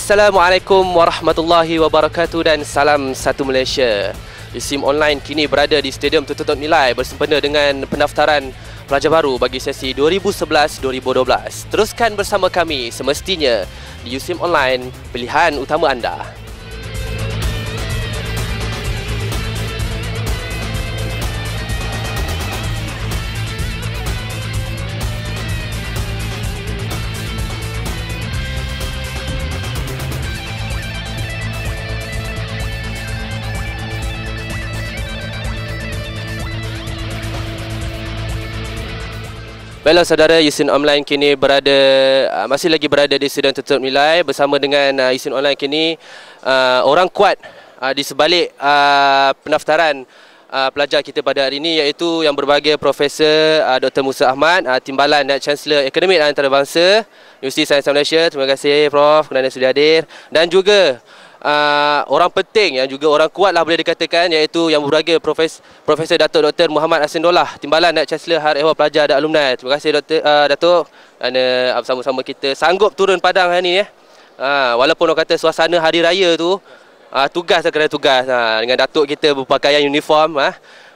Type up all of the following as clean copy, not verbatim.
Assalamualaikum warahmatullahi wabarakatuh dan salam satu Malaysia. USIM Online kini berada di Stadium Tertutup Nilai bersempena dengan pendaftaran pelajar baru bagi sesi 2011-2012. Teruskan bersama kami semestinya di USIM Online, pilihan utama anda. Baiklah saudara, USIM Online kini masih lagi berada di Stadium Tertutup Nilai bersama dengan USIM Online kini orang kuat di sebalik pendaftaran pelajar kita pada hari ini, iaitu yang berbahagia Profesor Dr. Musa Ahmad, Timbalan dan Chancellor Akademik Antarabangsa Universiti Sains Malaysia. Terima kasih Prof kerana sudah hadir, dan juga orang penting yang juga orang kuat lah boleh dikatakan, iaitu yang berbahagia Profesor Datuk Dr. Muhammad Hassan Dollah, Timbalan dan Chancellor Hal Ehwal Pelajar dan Alumni. Terima kasih Datuk kerana bersama-sama kita sanggup turun padang hari ini walaupun orang kata suasana hari raya tu tugas kena tugas dengan Datuk kita berpakaian uniform.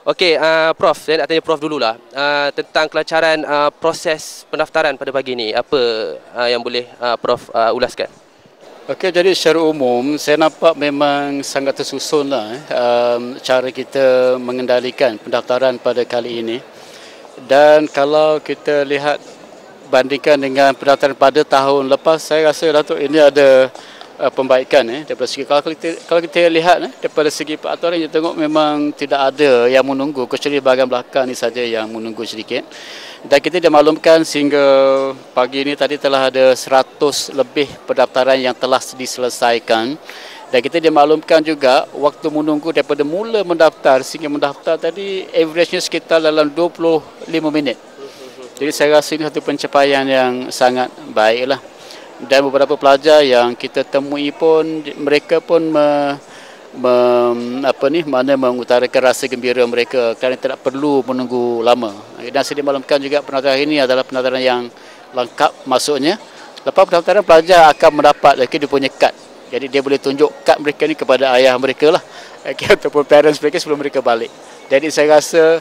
Okey, Prof, saya nak tanya Prof dululah tentang kelancaran proses pendaftaran pada pagi ini. Apa yang boleh Prof ulaskan? Okey, jadi secara umum saya nampak memang sangat tersusunlah cara kita mengendalikan pendaftaran pada kali ini. Dan kalau kita lihat bandingkan dengan pendaftaran pada tahun lepas, saya rasa Datuk ini ada pembaikan daripada segi kalau kita lihat daripada segi peraturan, kita tengok memang tidak ada yang menunggu, kecuali bahagian belakang ni saja yang menunggu sedikit. Dan kita dimaklumkan sehingga pagi ini tadi telah ada 100 lebih pendaftaran yang telah diselesaikan. Dan kita dimaklumkan juga waktu menunggu daripada mula mendaftar sehingga mendaftar tadi average-nya sekitar dalam 25 minit. Jadi saya rasa ini satu pencapaian yang sangat baiklah. Dan beberapa pelajar yang kita temui pun mereka pun mengutarakan rasa gembira mereka kerana tidak perlu menunggu lama. Dan saya dimaklumkan juga pendaftaran ini adalah pendaftaran yang lengkap, maksudnya lepas pendaftaran pelajar akan mendapat dia punya kad. Jadi dia boleh tunjuk kad mereka ni kepada ayah mereka lah, ataupun parents mereka sebelum mereka balik. Jadi saya rasa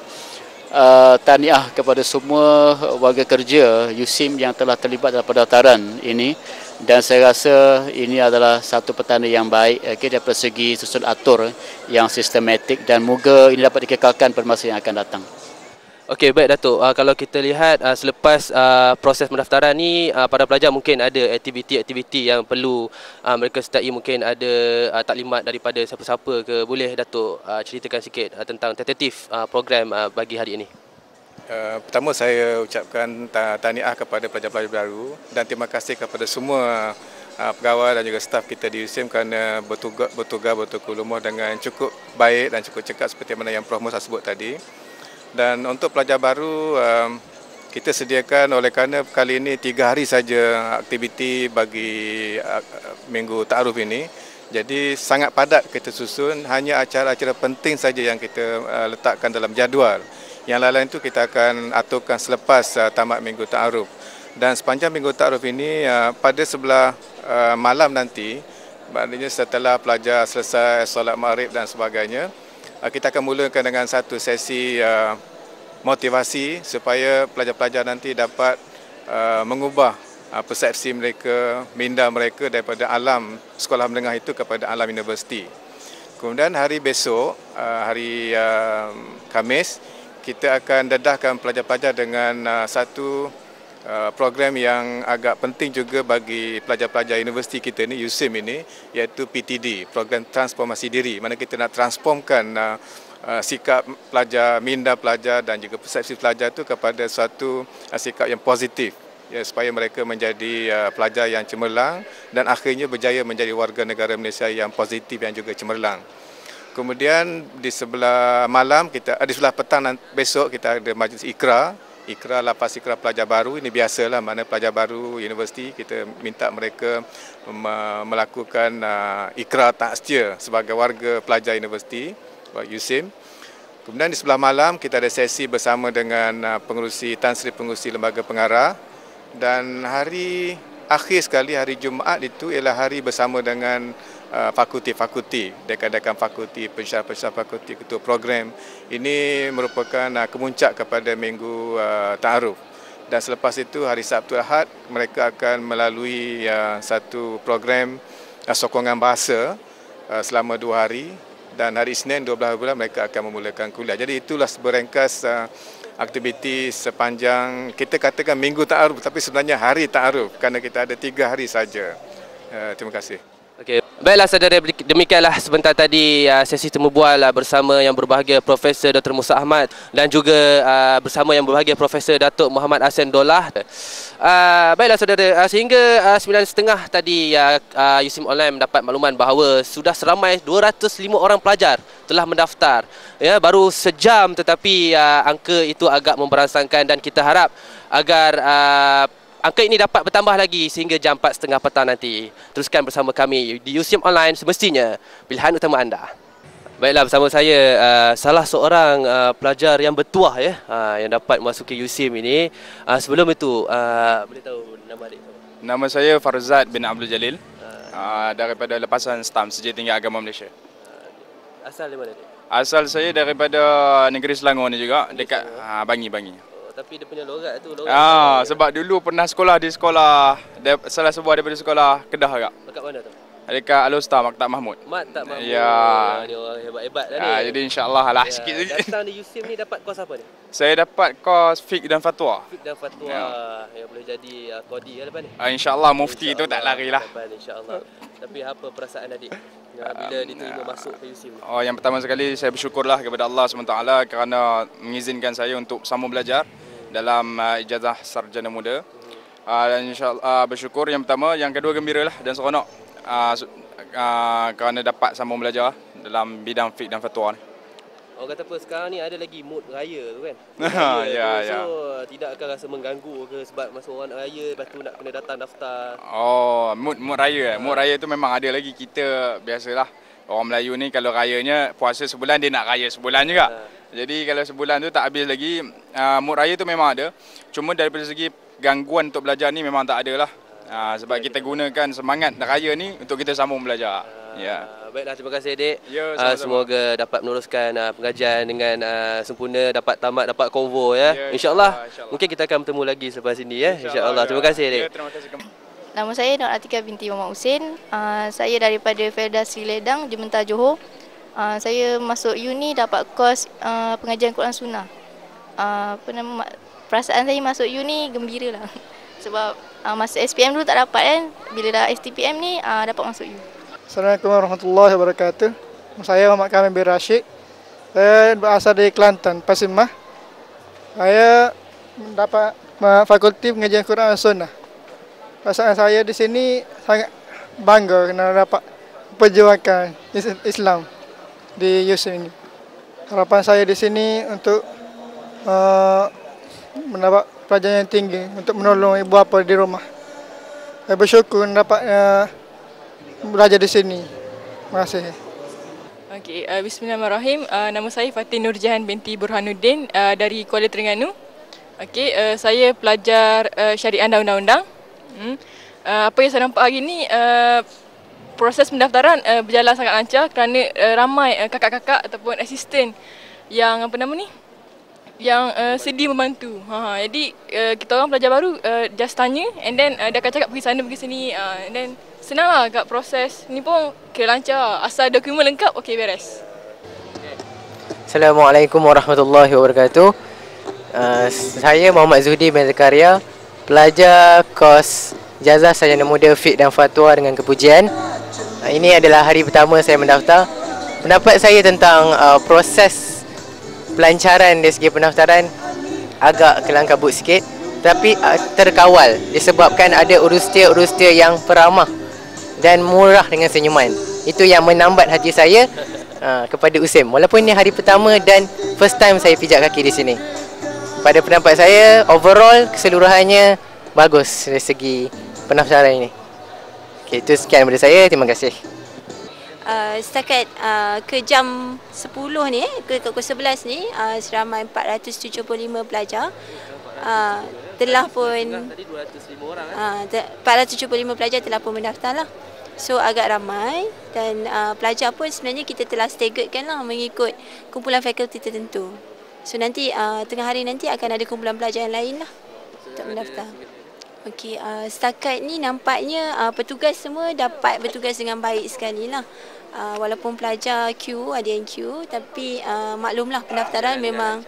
tahniah kepada semua warga kerja USIM yang telah terlibat dalam pendaftaran ini, dan saya rasa ini adalah satu petanda yang baik daripada segi susun atur yang sistematik, dan moga ini dapat dikekalkan pada masa yang akan datang. Okey, baik Datuk. Kalau kita lihat selepas proses pendaftaran ni, para pelajar mungkin ada aktiviti-aktiviti yang perlu mereka sertai, mungkin ada taklimat daripada siapa-siapa ke. Boleh Datuk ceritakan sikit tentang tentatif program bagi hari ini? Pertama, saya ucapkan tahniah kepada pelajar-pelajar baru dan terima kasih kepada semua pegawai dan juga staf kita di USIM kerana bertugas bertukulumah dengan cukup baik dan cukup cekap seperti mana yang Prof Musa sebut tadi. Dan untuk pelajar baru, kita sediakan oleh kerana kali ini 3 hari saja aktiviti bagi minggu ta'aruf ini. Jadi sangat padat kita susun, hanya acara-acara penting saja yang kita letakkan dalam jadual. Yang lain-lain itu kita akan aturkan selepas tamat minggu ta'aruf. Dan sepanjang minggu ta'aruf ini, pada sebelah malam nanti, maknanya setelah pelajar selesai solat maghrib dan sebagainya, kita akan mulakan dengan satu sesi motivasi supaya pelajar-pelajar nanti dapat mengubah persepsi mereka, minda mereka daripada alam sekolah menengah itu kepada alam universiti. Kemudian hari besok, hari Khamis, kita akan dedahkan pelajar-pelajar dengan satu program yang agak penting juga bagi pelajar-pelajar universiti kita ni, USIM ini, iaitu PTD, program transformasi diri. Mana kita nak transformkan sikap pelajar, minda pelajar dan juga persepsi pelajar itu kepada suatu sikap yang positif, ya, supaya mereka menjadi pelajar yang cemerlang dan akhirnya berjaya menjadi warga negara Malaysia yang positif yang juga cemerlang. Kemudian di sebelah malam di sebelah petang besok kita ada majlis Ikra, lapas Ikra pelajar baru. Ini biasalah, mana pelajar baru universiti kita minta mereka melakukan Ikra takstir sebagai warga pelajar universiti USIM. Kemudian di sebelah malam kita ada sesi bersama dengan pengerusi Tan Sri Pengerusi Lembaga Pengarah, dan hari akhir sekali hari Jumaat itu ialah hari bersama dengan fakulti-fakulti, dekan-dekan fakulti, pensyarah-pensyarah fakulti, ketua program. Ini merupakan kemuncak kepada minggu ta'aruf. Dan selepas itu hari Sabtu Ahad mereka akan melalui satu program sokongan bahasa selama 2 hari, dan hari Isnin 12 bulan mereka akan memulakan kuliah. Jadi itulah berengkas aktiviti sepanjang kita katakan minggu ta'aruf, tapi sebenarnya hari ta'aruf kerana kita ada 3 hari saja. Terima kasih. Okey, baiklah saudara, demikianlah sebentar tadi sesi temu bual bersama yang berbahagia Profesor Dr. Musa Ahmad dan juga bersama yang berbahagia Profesor Datuk Muhammad Hassan Dollah. Baiklah saudara, sehingga 9.30 tadi USIM Online mendapat makluman bahawa sudah seramai 205 orang pelajar telah mendaftar. Ya, baru sejam tetapi angka itu agak memberangsangkan, dan kita harap agar angka ini dapat bertambah lagi sehingga jam 4.30 petang nanti. Teruskan bersama kami di USIM Online, semestinya pilihan utama anda. Baiklah, bersama saya salah seorang pelajar yang bertuah yang dapat masuki USIM ini. Sebelum itu, boleh tahu nama adik? Nama saya Farzad bin Abdul Jalil, daripada Lepasan STAM, Sejid Tinggi Agama Malaysia. Asal dari mana, adik? Asal saya daripada negeri Selangor ni juga, dekat Bangi. Tapi dia punya logat tu sebab dulu pernah sekolah di sekolah salah sebuah daripada sekolah Kedah agak. Dekat mana tu? Dekat Al-Ustaz Maktab Mahmud. Maktab Mahmud. Ya. Ni orang hebat-hebat dah ni. Jadi insya-Allah lah sikit lagi. Datang di USIM ni dapat kos apa ni? Saya dapat kos fiqh dan fatwa. Fiqh dan fatwa yang boleh jadi qadi lepas ni. Insya-Allah mufti tu tak larilah. Insya-Allah. Tapi apa perasaan adik bila diterima masuk ke USIM ni? Yang pertama sekali saya bersyukurlah kepada Allah SWT kerana mengizinkan saya untuk sambung belajar dalam ijazah sarjana muda. Dan insya-Allah bersyukur yang pertama, yang kedua gembiralah dan seronok kerana dapat sambung belajar dalam bidang fiqh dan fatwa ni. Orang kata apa, sekarang ni ada lagi mood raya tu kan? Ya. So tidak akan rasa mengganggu ke sebab masa orang nak raya lepas tu nak kena datang daftar? Mood raya. Mood raya tu memang ada lagi. Kita biasalah orang Melayu ni kalau rayanya puasa sebulan, dia nak raya sebulan juga. Jadi kalau sebulan tu tak habis lagi, mood raya tu memang ada. Cuma daripada segi gangguan untuk belajar ni memang tak ada lah. Sebab kita gunakan semangat raya ni untuk kita sambung belajar. Baiklah, terima kasih adik. Semoga dapat meneruskan pengajian dengan sempurna, dapat tamat, dapat konvo ya. InsyaAllah. Mungkin kita akan bertemu lagi selepas ini ya. InsyaAllah. Terima kasih adik. Terima kasih. Nama saya Nur Atika binti Muhammad Husin. Saya daripada Felda Sri Ledang, Jumentar, Johor. Saya masuk uni dapat kos pengajian Quran Sunnah. Perasaan saya masuk uni gembira lah. Sebab masa SPM dulu tak dapat kan. Bila dah STPM ni dapat masuk uni. Assalamualaikum warahmatullahi wabarakatuh. Saya Muhammad Kamil bin Rashid. Saya berasal dari Kelantan, Pasimah. Saya mendapat fakulti pengajian Quran Sunnah. Perasaan saya di sini sangat bangga kerana dapat perjuangkan Islam di USIM ini. Harapan saya di sini untuk mendapat pelajaran yang tinggi untuk menolong ibu bapa di rumah. Saya bersyukur dapat belajar di sini. Terima kasih. Okey, bismillahirrahmanirrahim. Nama saya Fatin Nurjahan binti Burhanuddin dari Kuala Terengganu. Okey, saya pelajar syariah dan undang-undang. Apa yang saya nampak hari ni, proses pendaftaran berjalan sangat lancar kerana ramai kakak-kakak ataupun asisten yang yang sedia membantu. Jadi kita orang pelajar baru just tanya and then dia akan cakap pergi sana pergi sini, and then senanglah agak proses ni pun kira lancar, asal dokumen lengkap okey beres. Assalamualaikum warahmatullahi wabarakatuh. Saya Muhammad Zuhdi bin Zakaria, pelajar kos Ijazah Sarjana Muda Fiqh dan Fatwa dengan kepujian. Ini adalah hari pertama saya mendaftar. Pendapat saya tentang proses pelancaran dari segi pendaftaran agak kelang kabut sikit, tapi terkawal disebabkan ada urus-urus yang peramah dan murah dengan senyuman. Itu yang menambat hati saya kepada USIM. Walaupun ini hari pertama dan first time saya pijak kaki di sini. Pada pendapat saya, overall keseluruhannya bagus dari segi pendaftaran ini. Okay, itu sekian daripada saya. Terima kasih. Setakat ke jam 10 ni, ke pukul 11 ni, seramai 475 pelajar. telah pun Tadi 205 orang 475 pelajar telah pun mendaftar lah. So agak ramai dan pelajar pun sebenarnya kita telah staggeredkan lah mengikut kumpulan fakulti tertentu. So nanti tengah hari nanti akan ada kumpulan pelajar yang lain lah untuk mendaftar. Okey, setakat ni nampaknya petugas semua dapat bertugas dengan baik sekali lah. Walaupun pelajar queue, ada yang queue, tapi maklumlah pendaftaran memang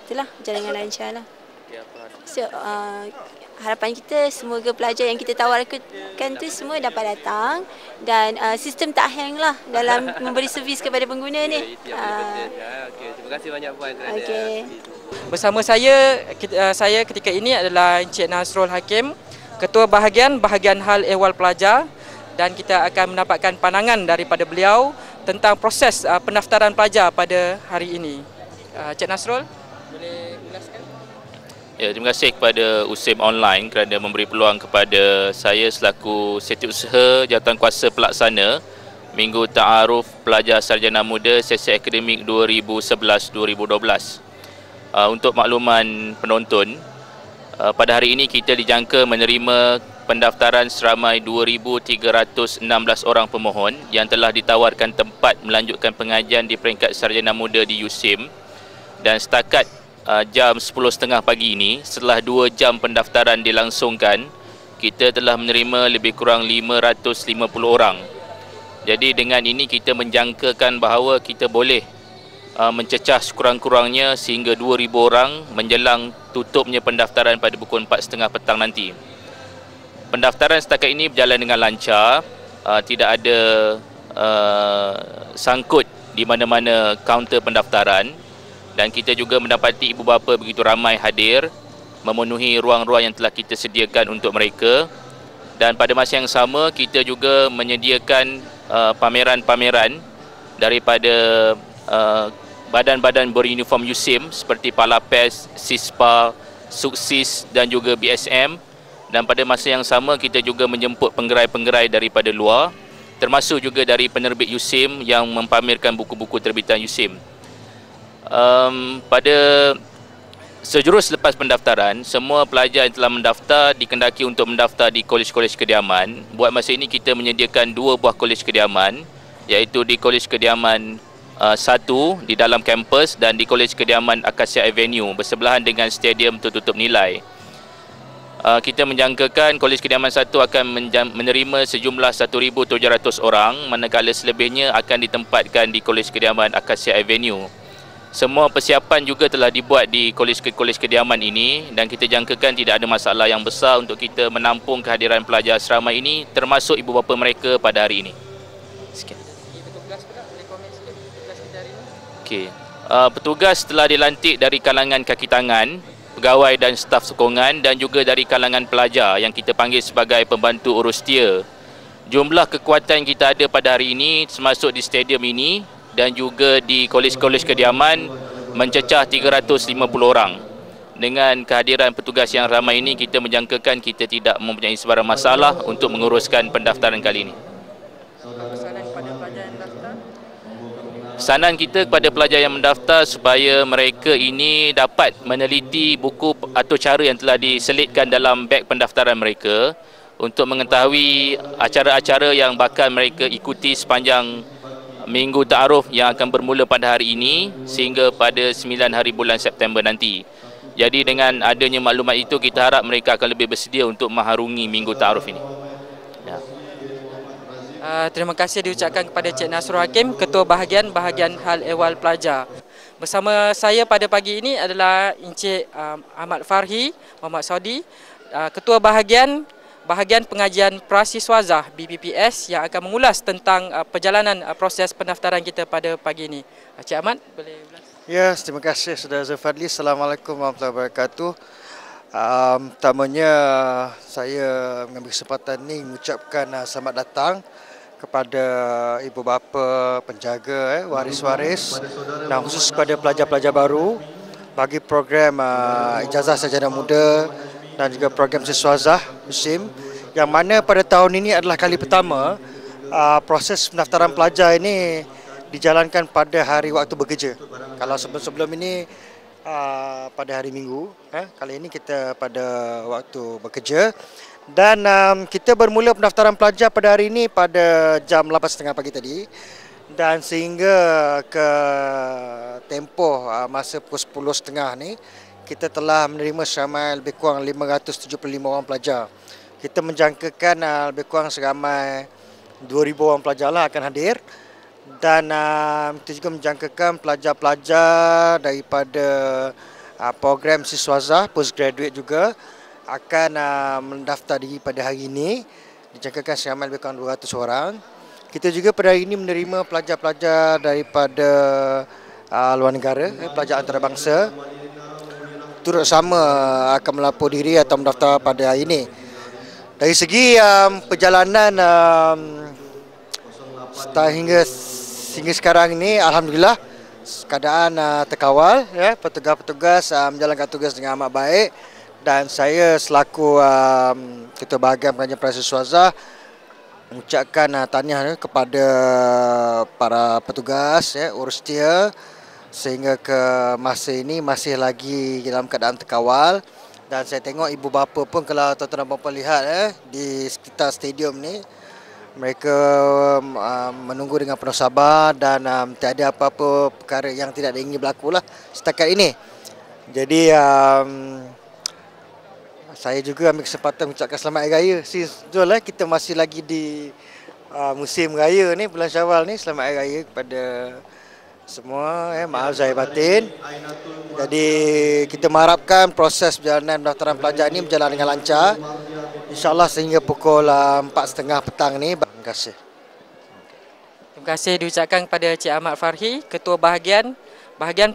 itulah berjalan dengan lancar lah. So harapan kita semoga pelajar yang kita tawarkan tu semua dapat datang dan sistem tak hang lah dalam memberi servis kepada pengguna ni. Terima kasih banyak Puan kerana bersama saya ketika ini adalah Encik Nasrul Hakim, Ketua Bahagian Hal Ehwal Pelajar, dan kita akan mendapatkan pandangan daripada beliau tentang proses pendaftaran pelajar pada hari ini. Encik Nasrul, boleh ulaskan? Ya, terima kasih kepada USIM Online kerana memberi peluang kepada saya selaku Setiausaha Jawatankuasa Pelaksana Minggu Ta'aruf Pelajar Sarjana Muda Sesi Akademik 2011-2012. Untuk makluman penonton, pada hari ini kita dijangka menerima pendaftaran seramai 2,316 orang pemohon yang telah ditawarkan tempat melanjutkan pengajian di peringkat Sarjana Muda di USIM. Dan setakat jam 10.30 pagi ini, setelah 2 jam pendaftaran dilangsungkan, kita telah menerima lebih kurang 550 orang. Jadi dengan ini kita menjangkakan bahawa kita boleh mencecah sekurang-kurangnya sehingga 2,000 orang menjelang tutupnya pendaftaran pada pukul 4.30 petang nanti. Pendaftaran setakat ini berjalan dengan lancar, tidak ada sangkut di mana-mana kaunter pendaftaran. Dan kita juga mendapati ibu bapa begitu ramai hadir memenuhi ruang-ruang yang telah kita sediakan untuk mereka. Dan pada masa yang sama kita juga menyediakan pameran-pameran daripada badan-badan beruniform USIM seperti Palapes, SISPA, Suksis dan juga BSM. Dan pada masa yang sama kita juga menjemput penggerai-penggerai daripada luar, termasuk juga dari penerbit USIM yang mempamerkan buku-buku terbitan USIM. Pada sejurus lepas pendaftaran, semua pelajar yang telah mendaftar dikendaki untuk mendaftar di kolej-kolej kediaman. Buat masa ini kita menyediakan 2 buah kolej kediaman, iaitu di Kolej Kediaman 1 di dalam kampus dan di Kolej Kediaman Acacia Avenue bersebelahan dengan stadium tertutup nilai. Kita menjangkakan Kolej Kediaman 1 akan menerima sejumlah 1,700 orang, manakala selebihnya akan ditempatkan di Kolej Kediaman Acacia Avenue. Semua persiapan juga telah dibuat di kolej kediaman ini dan kita jangkakan tidak ada masalah yang besar untuk kita menampung kehadiran pelajar seramai ini, termasuk ibu bapa mereka pada hari ini. Sekian. Okey. Petugas telah dilantik dari kalangan kaki tangan, pegawai dan staf sokongan dan juga dari kalangan pelajar yang kita panggil sebagai pembantu urus setia. Jumlah kekuatan kita ada pada hari ini termasuk di stadium ini dan juga di kolej-kolej kediaman mencecah 350 orang. Dengan kehadiran petugas yang ramai ini, kita menjangkakan kita tidak mempunyai sebarang masalah untuk menguruskan pendaftaran kali ini. Pesanan kita kepada pelajar yang mendaftar supaya mereka ini dapat meneliti buku atau cara yang telah diselitkan dalam beg pendaftaran mereka untuk mengetahui acara-acara yang bakal mereka ikuti sepanjang Minggu Ta'aruf yang akan bermula pada hari ini sehingga pada 9 hari bulan September nanti. Jadi dengan adanya maklumat itu, kita harap mereka akan lebih bersedia untuk mengharungi Minggu Ta'aruf ini. Ya. Terima kasih diucapkan kepada Encik Nasrul Hakim, Ketua Bahagian Hal Ehwal Pelajar. Bersama saya pada pagi ini adalah Encik Ahmad Farhi Muhammad Saudi, Ketua Bahagian Pengajian Prasiswazah BPPS yang akan mengulas tentang perjalanan proses pendaftaran kita pada pagi ini. Encik Ahmad, boleh ulas? Ya, terima kasih Saudara Zulfadli. Assalamualaikum warahmatullahi wabarakatuh. Pertamanya saya mengambil kesempatan ini mengucapkan selamat datang kepada ibu bapa, penjaga, waris-waris dan khusus kepada pelajar-pelajar baru bagi program Ijazah Sarjana Muda dan juga program Siswazah USIM yang mana pada tahun ini adalah kali pertama proses pendaftaran pelajar ini dijalankan pada hari waktu bekerja. Kalau sebelum-sebelum ini pada hari Minggu. Kali ini kita pada waktu bekerja. Dan kita bermula pendaftaran pelajar pada hari ini pada jam 8.30 pagi tadi. Dan sehingga ke tempoh masa pukul 10.30 ni, kita telah menerima seramai lebih kurang 575 orang pelajar. Kita menjangkakan lebih kurang seramai 2,000 orang pelajar lah akan hadir. Dan kita juga menjangkakan pelajar-pelajar daripada program Siswazah postgraduate juga akan mendaftar diri pada hari ini. Dijangkakan seramai lebih kurang 200 orang. Kita juga pada hari ini menerima pelajar-pelajar daripada luar negara, pelajar antarabangsa. Turut sama akan melapor diri atau mendaftar pada hari ini. Dari segi perjalanan hingga sekarang ini, alhamdulillah keadaan terkawal, ya, petugas-petugas menjalankan tugas dengan amat baik, dan saya selaku Ketua Bahagian Pengajian Praksi Siswazah mengucapkan tahniah kepada para petugas, ya, urus setia sehingga ke masa ini masih lagi dalam keadaan terkawal. Dan saya tengok ibu bapa pun, kalau tuan-tuan dan puan-puan lihat di sekitar stadium ni, mereka menunggu dengan penuh sabar dan tiada apa-apa perkara yang tidak ingin berlaku lah setakat ini. Jadi saya juga ambil kesempatan mengucapkan selamat Hari Raya. Betul lah, kita masih lagi di musim raya ni, bulan Syawal ni. Selamat Hari Raya kepada semua, maaf zahir batin. Jadi kita mengharapkan proses perjalanan pendaftaran pelajar ini berjalan dengan lancar, InsyaAllah sehingga pukul 4.30 petang ni. Terima kasih. Terima kasih diucapkan kepada Cik Ahmad Farhi, Ketua Bahagian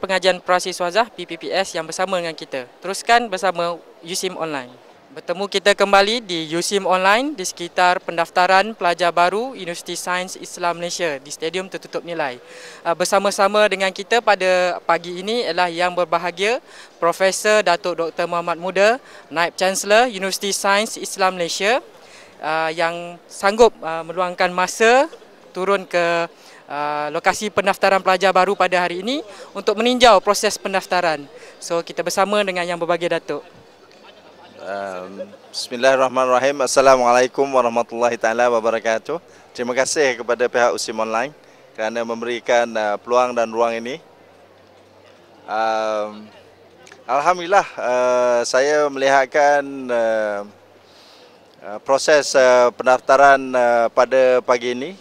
Pengajian Praksi Siswazah PPPS yang bersama dengan kita. Teruskan bersama USIM Online. Bertemu kita kembali di USIM Online di sekitar pendaftaran pelajar baru Universiti Sains Islam Malaysia di Stadium Tertutup Nilai. Bersama-sama dengan kita pada pagi ini ialah yang berbahagia Profesor Datuk Dr. Muhammad Muda, Naib Chancellor Universiti Sains Islam Malaysia, yang sanggup meluangkan masa turun ke lokasi pendaftaran pelajar baru pada hari ini untuk meninjau proses pendaftaran. So kita bersama dengan yang berbahagia Datuk. Bismillahirrahmanirrahim. Assalamualaikum warahmatullahi taala wabarakatuh. Terima kasih kepada pihak USIM Online kerana memberikan peluang dan ruang ini. Alhamdulillah, saya melihatkan proses pendaftaran pada pagi ini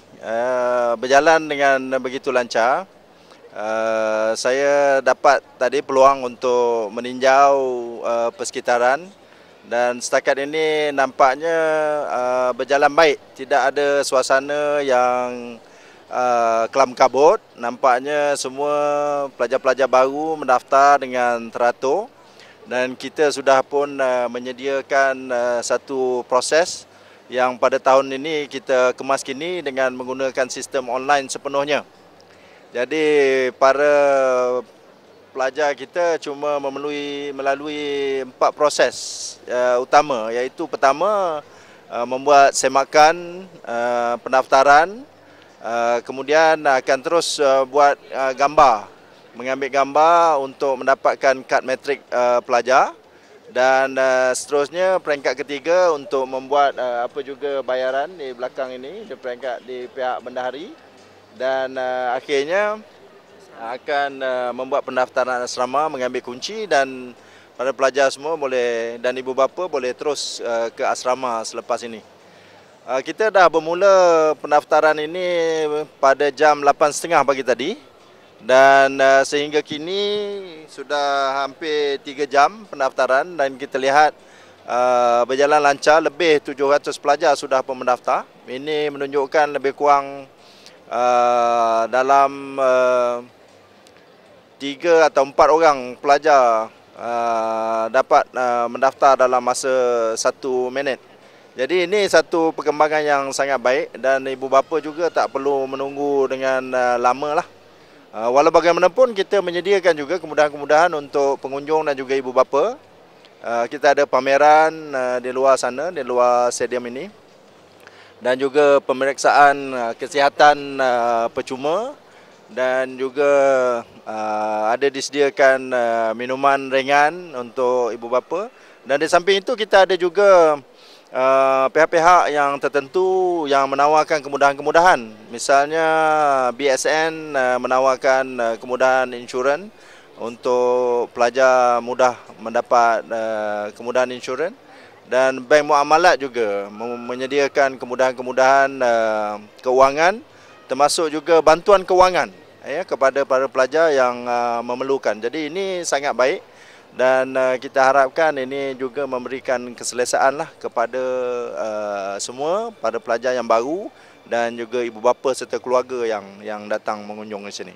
berjalan dengan begitu lancar. Saya dapat tadi peluang untuk meninjau persekitaran. Dan setakat ini nampaknya berjalan baik. Tidak ada suasana yang kelam kabut. Nampaknya semua pelajar-pelajar baru mendaftar dengan teratur. Dan kita sudah pun menyediakan satu proses yang pada tahun ini kita kemas kini dengan menggunakan sistem online sepenuhnya. Jadi para pelajar kita cuma melalui 4 proses utama, iaitu pertama membuat semakan pendaftaran, kemudian akan terus buat gambar, mengambil gambar untuk mendapatkan kad matrik pelajar, dan seterusnya peringkat ketiga untuk membuat apa juga bayaran di belakang ini, di peringkat di pihak bendahari, dan akhirnya akan membuat pendaftaran asrama, mengambil kunci, dan para pelajar semua boleh dan ibu bapa boleh terus ke asrama selepas ini. Kita dah bermula pendaftaran ini pada jam 8.30 pagi tadi, dan sehingga kini sudah hampir 3 jam pendaftaran, dan kita lihat berjalan lancar. Lebih 700 pelajar sudah pun mendaftar. Ini menunjukkan lebih kurang dalam 3 atau 4 orang pelajar dapat mendaftar dalam masa 1 minit. Jadi ini satu perkembangan yang sangat baik, dan ibu bapa juga tak perlu menunggu dengan lama lah. Walau bagaimanapun kita menyediakan juga kemudahan-kemudahan untuk pengunjung dan juga ibu bapa. Kita ada pameran di luar sana, di luar stadium ini, dan juga pemeriksaan kesihatan percuma. dan juga ada disediakan minuman ringan untuk ibu bapa. Dan di samping itu kita ada juga pihak-pihak yang tertentu yang menawarkan kemudahan-kemudahan. Misalnya BSN menawarkan kemudahan insurans untuk pelajar mudah mendapat kemudahan insurans, dan Bank Muamalat juga menyediakan kemudahan-kemudahan keuangan, termasuk juga bantuan keuangan kepada para pelajar yang memerlukan. Jadi ini sangat baik, dan kita harapkan ini juga memberikan keselesaan lah kepada semua para pelajar yang baru dan juga ibu bapa serta keluarga yang datang mengunjung di sini.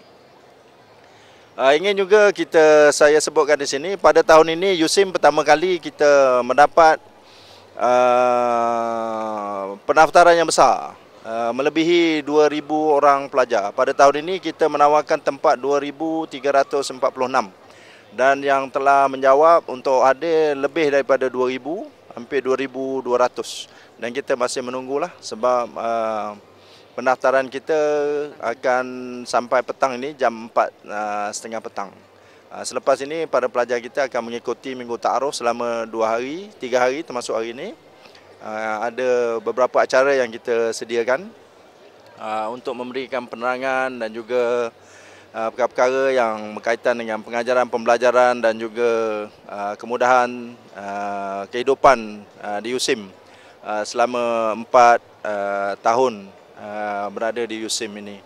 Ingin juga saya sebutkan di sini, pada tahun ini USIM pertama kali kita mendapat pendaftaran yang besar, melebihi 2,000 orang pelajar. Pada tahun ini kita menawarkan tempat 2,346, dan yang telah menjawab untuk hadir lebih daripada 2,000, hampir 2,200. Dan kita masih menunggulah sebab pendaftaran kita akan sampai petang ini jam 4.30 petang. Selepas ini para pelajar kita akan mengikuti minggu ta'aruf selama 2 hari, 3 hari termasuk hari ini. Ada beberapa acara yang kita sediakan untuk memberikan penerangan dan juga perkara-perkara yang berkaitan dengan pengajaran, pembelajaran dan juga kemudahan kehidupan di USIM selama 4 tahun berada di USIM ini.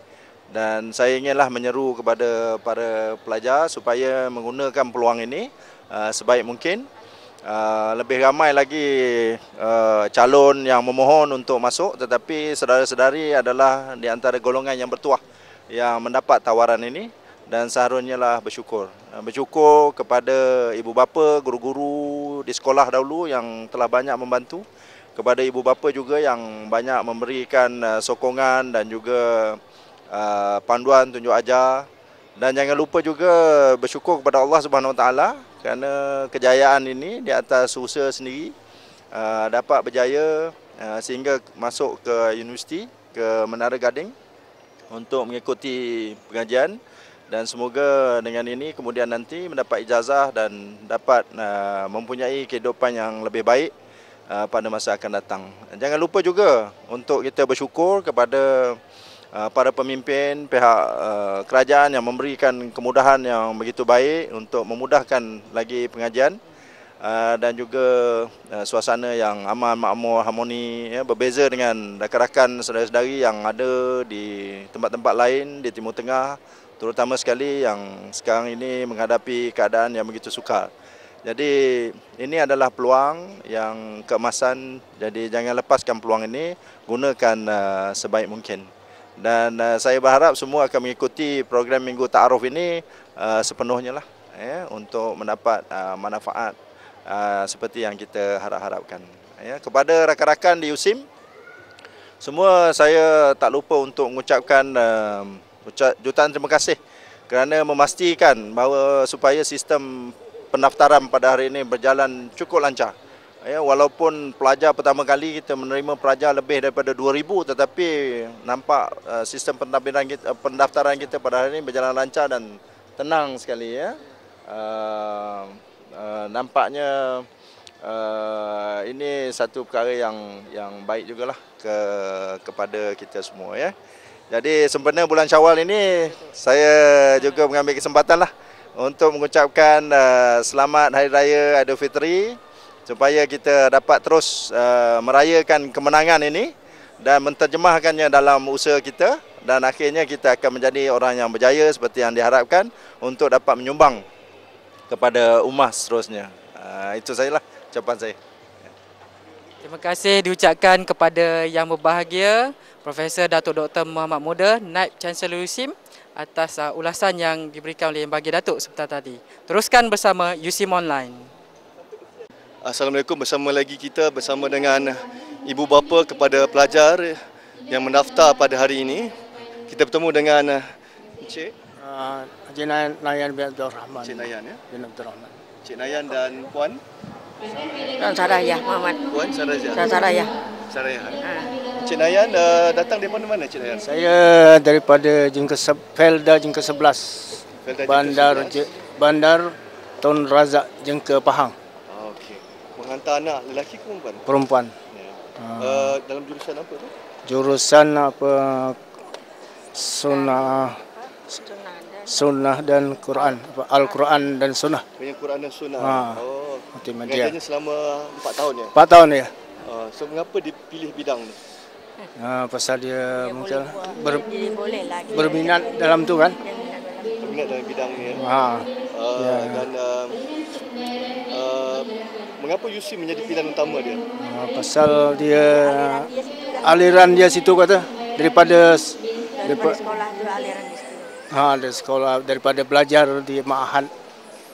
Dan saya inginlah menyeru kepada para pelajar supaya menggunakan peluang ini sebaik mungkin. Lebih ramai lagi calon yang memohon untuk masuk, tetapi saudara-saudari adalah di antara golongan yang bertuah yang mendapat tawaran ini, dan seharusnya lah bersyukur. Bersyukur kepada ibu bapa, guru-guru di sekolah dahulu yang telah banyak membantu, kepada ibu bapa juga yang banyak memberikan sokongan dan juga panduan tunjuk ajar. Dan jangan lupa juga bersyukur kepada Allah Subhanahu Wa Taala kerana kejayaan ini di atas usaha sendiri dapat berjaya sehingga masuk ke universiti, ke Menara Gading untuk mengikuti pengajian, dan semoga dengan ini kemudian nanti mendapat ijazah dan dapat mempunyai kehidupan yang lebih baik pada masa akan datang. Jangan lupa juga untuk kita bersyukur kepada para pemimpin pihak kerajaan yang memberikan kemudahan yang begitu baik untuk memudahkan lagi pengajian, dan juga suasana yang aman, makmur, harmoni, berbeza dengan rakan-rakan saudara-saudari yang ada di tempat-tempat lain di Timur Tengah, terutama sekali yang sekarang ini menghadapi keadaan yang begitu sukar. Jadi ini adalah peluang yang keemasan, jadi jangan lepaskan peluang ini, gunakan sebaik mungkin. Dan saya berharap semua akan mengikuti program Minggu Ta'aruf ini sepenuhnya lah, untuk mendapat manfaat seperti yang kita harap-harapkan. Kepada rakan-rakan di USIM, semua saya tak lupa untuk mengucapkan jutaan terima kasih kerana memastikan bahawa supaya sistem pendaftaran pada hari ini berjalan cukup lancar. Walaupun pelajar pertama kali kita menerima pelajar lebih daripada 2,000, tetapi nampak sistem pendaftaran kita pada hari ini berjalan lancar dan tenang sekali. Nampaknya ini satu perkara yang baik jugalah kepada kita semua. Jadi sempena bulan Syawal ini, saya juga mengambil kesempatan lah untuk mengucapkan selamat Hari Raya Aidilfitri, supaya kita dapat terus merayakan kemenangan ini dan menterjemahkannya dalam usaha kita, dan akhirnya kita akan menjadi orang yang berjaya seperti yang diharapkan untuk dapat menyumbang kepada ummah seterusnya. Itu sajalah ucapan saya. Terima kasih diucapkan kepada yang berbahagia Profesor Datuk Dr. Muhammad Muda, Naib Chancellor USIM, atas ulasan yang diberikan oleh Yang Bahagia Datuk sebentar tadi. Teruskan bersama USIM Online. Assalamualaikum, bersama dengan ibu bapa kepada pelajar yang mendaftar pada hari ini. Kita bertemu dengan Encik Encik Nayan bin Abdul Rahman. Encik Nayan, ya? Bin Abdul Rahman. Encik Nayan dan Puan Puan Saraya Muhammad. Puan Saraya. Saraya. Saraya. Cik Nayan datang dari mana Cik Nayan? Saya daripada Felda Jengke 11. Bandar Tun Razak Jengke Pahang. Okey. Menghantar anak lelaki ke perempuan? Perempuan. Ya. Dalam jurusan apa tu? Jurusan apa? Sunnah dan Quran, Al-Quran dan Sunnah. Banyak Quran dan Sunnah. Multimedia. Mengajarnya selama 4 tahun ya? 4 tahun ya. So mengapa dipilih bidang ni? Pasal dia mungkin boleh berminat dalam tu kan. Berminat dalam bidang ni ya. Dan mengapa USIM menjadi pilihan utama dia? Pasal dia aliran dia situ kata daripada sekolah tu aliran di situ. Ada sekolah daripada belajar di Ma'had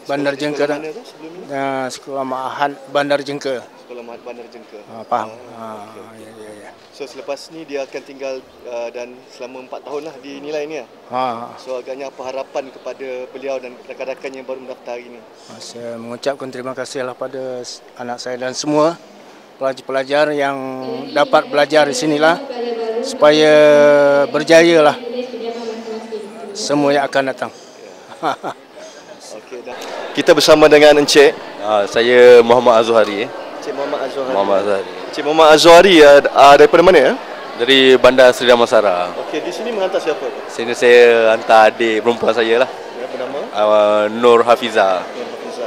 Bandar Jengke. Sekolah Ma'had Bandar Jengke. Sekolah Ma'had Bandar Jengke. Faham. Ya. So selepas ni dia akan tinggal dan selama 4 tahun lah di nilai ni. So agaknya apa harapan kepada beliau dan rakan-rakan yang baru mendaftar hari ni? Saya mengucapkan terima kasih lah pada anak saya dan semua pelajar-pelajar yang dapat belajar di sinilah supaya berjaya lah semua yang akan datang. Okey dah. Kita bersama dengan Encik. Saya Muhammad Azhari. Encik Muhammad Azhari. Muhammad Azhari. Encik Muhammad Azhari daripada mana ya? Dari Bandar Seri Damansara. Okey, di sini menghantar siapa? Sini saya hantar adik perempuan saya lah. Apa nama? Nur Hafiza.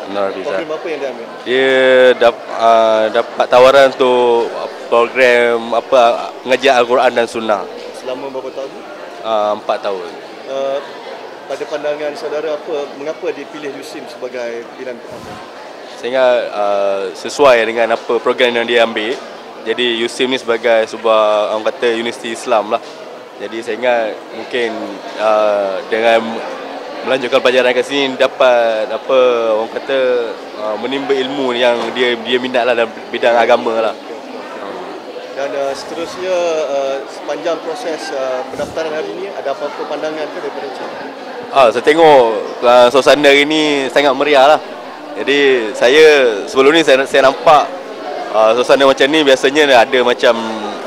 Nur Hafiza. Program apa yang dia ambil? Dia dapat tawaran untuk program pengajian Al-Quran dan Sunnah. Selama berapa tahun? 4 tahun. Pada pandangan saudara mengapa dipilih USIM sebagai pilihan pertama? Sehingga sesuai dengan apa program yang dia ambil. Jadi USIM ni sebagai sebuah orang kata universiti Islam lah. Jadi sehingga mungkin dengan melanjutkan pelajaran kat sini dapat orang kata menimba ilmu yang dia minat lah dalam bidang agama lah. Dan seterusnya sepanjang proses pendaftaran hari ini ada apa-apa pandangan ke daripada Encik? Saya tengok suasana hari ini sangat meriah lah. Jadi sebelum ni saya nampak suasana macam ni biasanya ada macam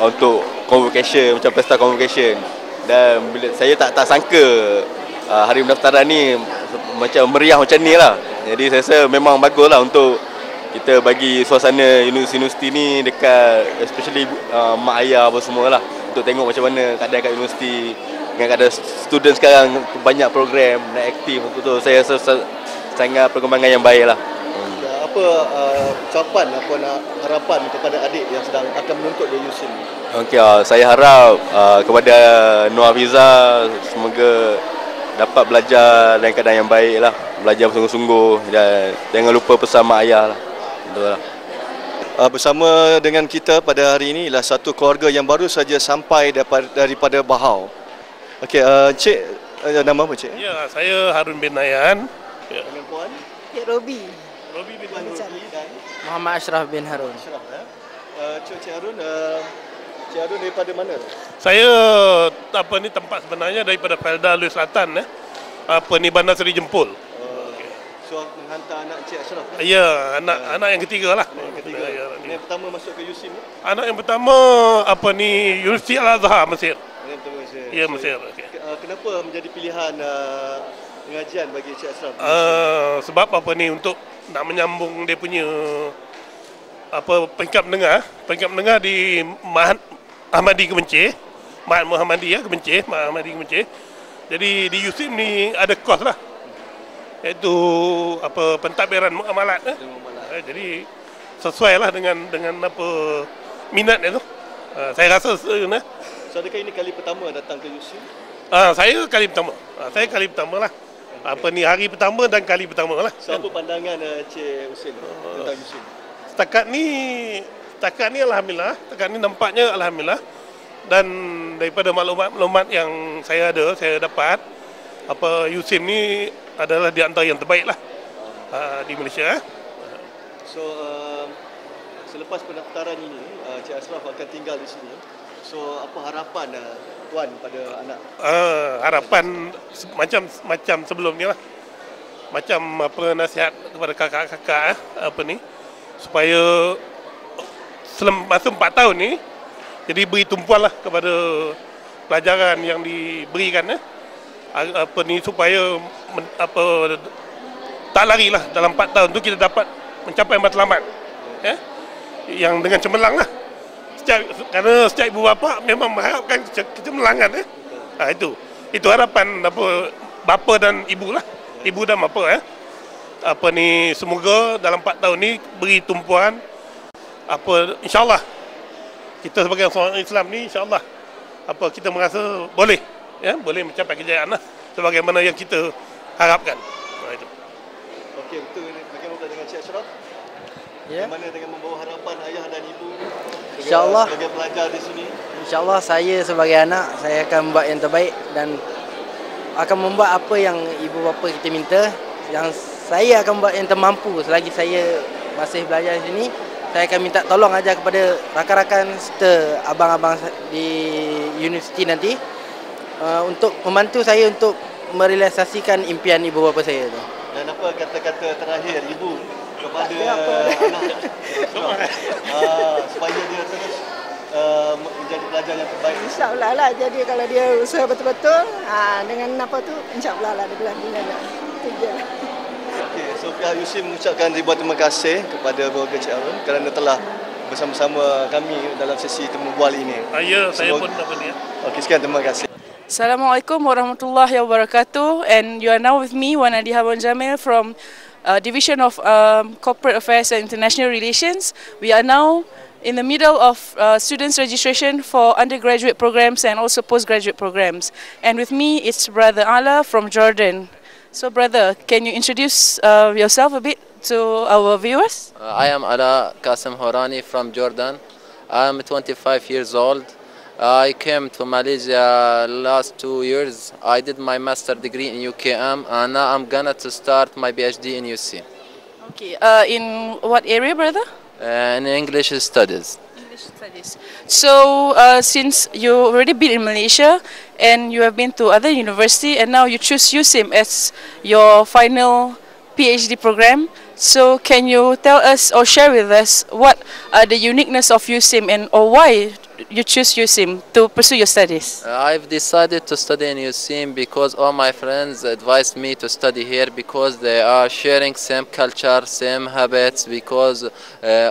untuk convocation, macam pesta convocation. Dan bila saya tak sangka hari pendaftaran ni macam meriah macam ni lah. Jadi saya rasa memang bagus lah untuk kita bagi suasana universiti ni dekat especially mak ayah apa semua lah, untuk tengok macam mana keadaan kat universiti dengan keadaan student sekarang, banyak program nak aktif. Untuk saya rasa sangat perkembangan yang baik lah. Apa ucapan, harapan kepada adik yang sedang akan menuntut di USIM? Okey, saya harap kepada Nur Hafiza semoga dapat belajar dalam keadaan yang baik lah, belajar bersungguh-sungguh dan jangan lupa pesan mak ayah lah. Bersama dengan kita pada hari ini ialah satu keluarga yang baru saja sampai daripada Bahau. Okey, Encik, nama apa Encik? Ya, saya Harun bin Nayan. Dengan Puan? Cik Robi. Robi bin Robi dan Muhammad Ashraf bin Harun. Cik Harun, Cik Harun daripada mana? Saya tempat sebenarnya daripada Felda Lui Selatan Bandar Seri Jempol. So menghantar anak Encik Ashraf? Ya, anak yang ketiga lah. Yang ketiga. Yang pertama masuk ke USIM? Anak yang pertama Universiti Al-Azhar Mesir. Yang pertama Mesir. Ya, Mesir. Kenapa menjadi pilihan pengajian bagi Encik Ashraf? Sebab untuk nak menyambung dia punya peringkat menengah di Ma'had Ahmadi Kemencih, Ma'had Muhammadiyah Kemencih, Ma'had Ahmadi Kemencih. Jadi di USIM ni ada kos lah, iaitu pentadbiran muamalat. Jadi sesuai lah dengan minat dia tu. Saya rasa So adakah ini kali pertama datang ke USIM? Saya kali pertama. Saya kali pertama lah. Hari pertama dan kali pertama lah. So apa pandangan Encik Husin tentang USIM? Setakat ni alhamdulillah. Setakat ni nampaknya alhamdulillah. Dan daripada maklumat yang saya dapat, USIM ni adalah di antara yang terbaik lah di Malaysia. So selepas pendaftaran ini, Encik Ashraf akan tinggal di sini. So apa harapan Tuan pada anak? Harapan macam sebelumnya lah. Macam nasihat kepada kakak-kakak supaya masa 4 tahun ni jadi beri tumpuanlah kepada pelajaran yang diberikan supaya tak larilah dalam 4 tahun tu kita dapat mencapai matlamat yang dengan cemerlang lah. Kerana setiap ibu bapa memang mengharapkan kecemerlangan itu harapan bapa dan ibu lah, ibu dan bapa semoga dalam 4 tahun ni beri tumpuan insyaallah kita sebagai seorang Islam ni insyaallah kita merasa boleh boleh mencapai kejayaan lah sebagaimana yang kita harapkan. Itu. Okey, betul. Bagaimana dengan Cik Ashraf? Bagaimana dengan membawa harapan ayah dan ibu InsyaAllah sebagai pelajar di sini? InsyaAllah saya sebagai anak, saya akan buat yang terbaik dan akan membuat apa yang ibu bapa kita minta. Yang saya akan buat yang termampu selagi saya masih belajar di sini. Saya akan minta tolong ajar kepada rakan-rakan serta abang-abang di universiti nanti untuk membantu saya untuk merealisasikan impian ibu bapa saya tu. Dan apa kata-kata terakhir ibu kepada anak supaya dia terus menjadi pelajar yang terbaik? InsyaAllah lah. Jadi kalau dia usaha betul-betul dengan apa tu, insyaAllah lah dia bilang itu je lah. Okay, so pihak USIM mengucapkan ribuan terima kasih kepada keluarga Cik Arun kerana telah bersama-sama kami dalam sesi temu bual ini. Ya, saya pun apa dia. Okey, sekian, terima kasih. Assalamualaikum warahmatullahi wabarakatuh. And you are now with me, Wan Adi Hawan Jamil from Division of Corporate Affairs and International Relations. We are now in the middle of students registration for undergraduate programs and also postgraduate programs. And with me it's Brother Ala from Jordan. So brother, can you introduce yourself a bit to our viewers? I am Ala Qasim Horani from Jordan. I am 25 years old. I came to Malaysia last 2 years. I did my master degree in UKM and now I'm gonna to start my PhD in UC. Okay, in what area, brother? In English studies. English studies. So since you already been in Malaysia and you have been to other university and now you choose USIM as your final PhD program, so can you tell us or share with us what are the uniqueness of USIM and or why you choose USIM to pursue your studies? I've decided to study in USIM because all my friends advised me to study here because they are sharing same culture, same habits, because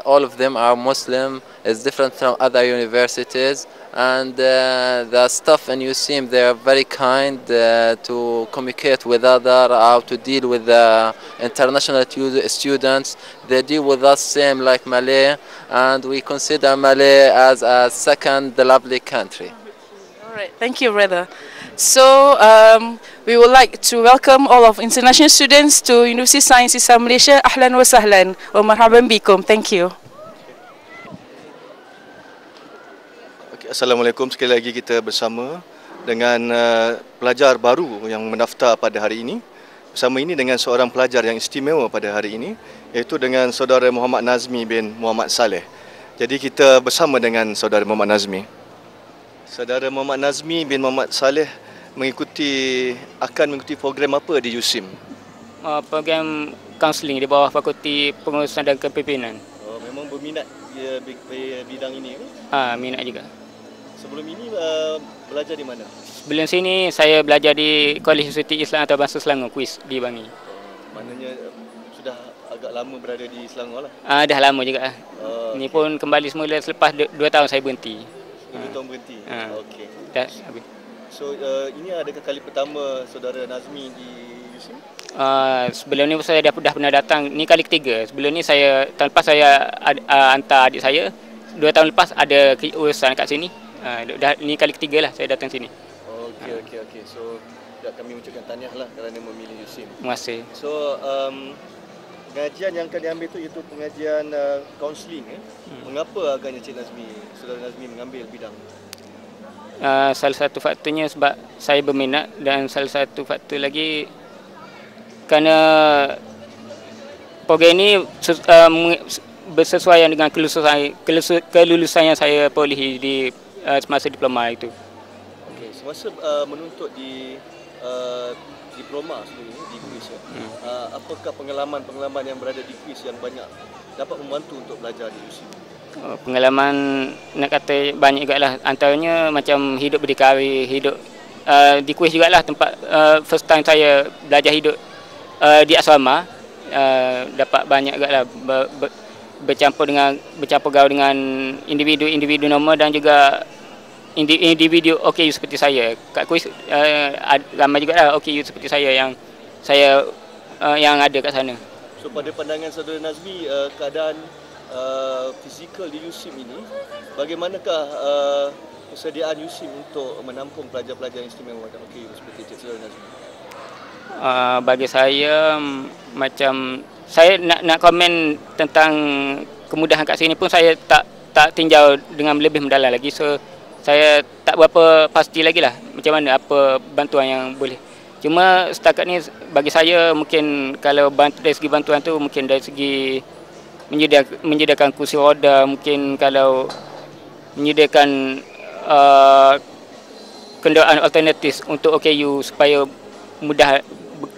all of them are Muslim. It's different from other universities, and the staff in USIM, they are very kind to communicate with other, how to deal with the international students. They deal with us same like Malay, and we consider Malay as a second lovely country. All right, thank you, brother. So we would like to welcome all of international students to University Sains Islam Malaysia. Ahlan wa sahlan wa marhaban bikum. Thank you. Assalamualaikum, sekali lagi kita bersama dengan pelajar baru yang mendaftar pada hari ini. Bersama ini dengan seorang pelajar yang istimewa pada hari ini, iaitu dengan saudara Muhammad Nazmi bin Muhammad Saleh. Jadi kita bersama dengan saudara Muhammad Nazmi. Saudara Muhammad Nazmi bin Muhammad Saleh akan mengikuti program apa di USIM? Program kaunseling di bawah Fakulti Pengurusan dan Kepimpinan. Oh, memang berminat bidang ini ke? Minat juga. Sebelum ini belajar di mana? Sebelum sini saya belajar di Kolej Universiti Islam Antarabangsa Selangor, KUIS di Bangi. Maknanya sudah agak lama berada di Selangor lah? Dah lama juga. Ini pun kembali semula selepas 2 tahun saya berhenti. 2 tahun berhenti? Okey. Dah habis. So ini adakah kali pertama saudara Nazmi di USIM? Sebelum ni saya dah pernah datang, ni kali ketiga. Sebelum ni tahun lepas saya hantar adik saya. 2 tahun lepas ada urusan kat sini. Ni kali ketiga lah saya datang sini. Okey. So kami ucapkan tahniah lah kerana memilih USIM. Terima kasih. So pengajian yang akan diambil itu pengajian kaunseling. Mengapa agaknya Cik Nazmi, saudara Nazmi mengambil bidang? Salah satu faktornya sebab saya berminat dan salah satu faktor lagi kerana program ini bersesuaian dengan kelulusan yang saya perolehi di semasa diploma itu. Okey, semasa menuntut di diploma sebenarnya di kuis ya. Apakah pengalaman-pengalaman yang berada di kuis yang banyak dapat membantu untuk belajar di USIM? Pengalaman nak kata banyak juga lah. Antaranya macam hidup berdikari, hidup di kuis juga lah tempat first time saya belajar hidup di asrama. Dapat banyak juga lah bercampur gaul dengan individu normal dan juga individu OKU seperti saya. Kat kuis ramai juga lah OKU seperti saya yang ada kat sana. So pada pandangan saudara Nazmi, keadaan fizikal di USIM ini, bagaimanakah persediaan USIM untuk menampung pelajar-pelajar yang istimewa dan OKU seperti saudara Nazmi? Bagi saya macam saya nak komen tentang kemudahan kat sini pun saya tak tinjau dengan lebih mendalam lagi. So saya tak berapa pasti lagi lah macam mana apa bantuan yang boleh. Cuma setakat ni bagi saya mungkin kalau dari segi bantuan tu mungkin dari segi menyediakan kursi roda, mungkin kalau menyediakan kenderaan alternatif untuk OKU supaya mudah